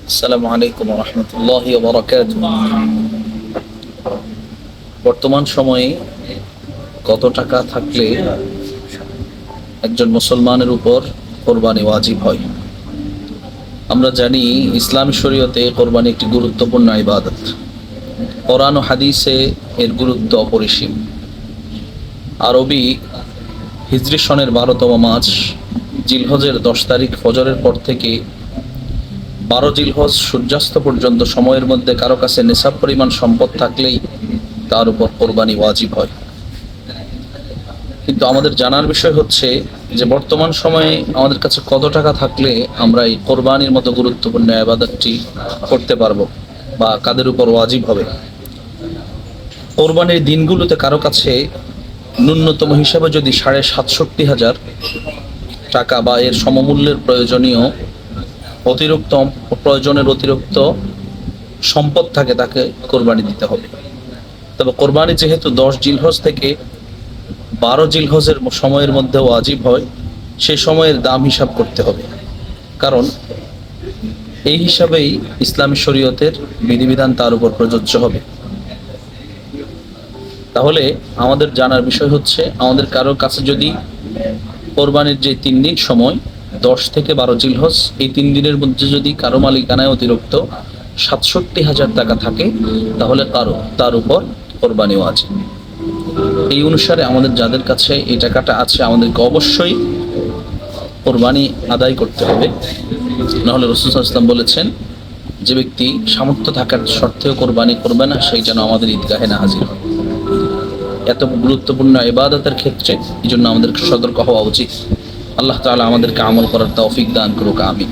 আসসালামু আলাইকুম ওয়া রাহমাতুল্লাহি ওয়া বারাকাতুহু। বর্তমান সময়ে কত টাকা থাকলে একজন মুসলমানের উপর কোরবানি ওয়াজিব হয়? আমরা জানি ইসলামী শরীয়তে কোরবানি একটি গুরুত্বপূর্ণ ইবাদত। কোরআন ও হাদিসে এর গুরুত্ব অপরিসীম। আরবি হিজরি সনের 12তম মাস জিলহজের 10 তারিখ ফজরের পর থেকে 12 জিলহজ সূর্যাস্ত পর্যন্ত সময়ের মধ্যে কারো কাছে নিসাব পরিমাণ সম্পদ থাকলেই তার উপর কোরবানি ওয়াজিব হয়। কিন্তু আমাদের জানার বিষয় হচ্ছে যে বর্তমান সময়ে আমাদের কাছে কত টাকা থাকলে আমরা এই কোরবানির মতো গুরুত্বপূর্ণ ইবাদতটি করতে পারবো বা কাদের উপর ওয়াজিব হবে। কোরবানির দিনগুলোতে কারো কাছে ন্যূনতম হিসাবে যদি 67,500 টাকা বা এর সমমূল্যের অতিরিক্ত সম্পদ থাকে, তাকে কোরবানি দিতে হবে। তবে কোরবানি যেহেতু 10 জিলহজ থেকে 12 জিলহজের সময়ের মধ্যে ওয়াজিব হয়, সেই সময়ের দাম হিসাব করতে হবে, কারণ এই হিসাবেই ইসলামী শরীয়তের বিধিবিধান তার উপর প্রযোজ্য হবে। তাহলে আমাদের জানার বিষয় হচ্ছে, আমাদের কারোর কাছে যদি কোরবানির যে 3 দিন সময় 10 থেকে 12 জিলহজ, এই 3 দিনের মধ্যে যদি কারো মালিকানায় অতিরিক্ত 67,000 টাকা থাকে, তাহলে তার উপর কোরবানি ওয়াজিব। এই অনুসারে আমাদের যাদের কাছে এই টাকাটা আছে, আমাদেরকে অবশ্যই কোরবানি আদায় করতে হবে। নাহলে রাসূল সাল্লাল্লাহু আলাইহি ওয়াসাল্লাম বলেছেন, যে ব্যক্তি সামর্থ্য থাকার সত্ত্বেও কোরবানি করবে না, সেই যেন আমাদের ঈদগাহে না হাজির হয়। এত গুরুত্বপূর্ণ ইবাদতের ক্ষেত্রে এই জন্য আমাদের সতর্ক হওয়া উচিত। আল্লাহ তাআলা আমাদেরকে আমল করার তৌফিক দান করুক, আমিন।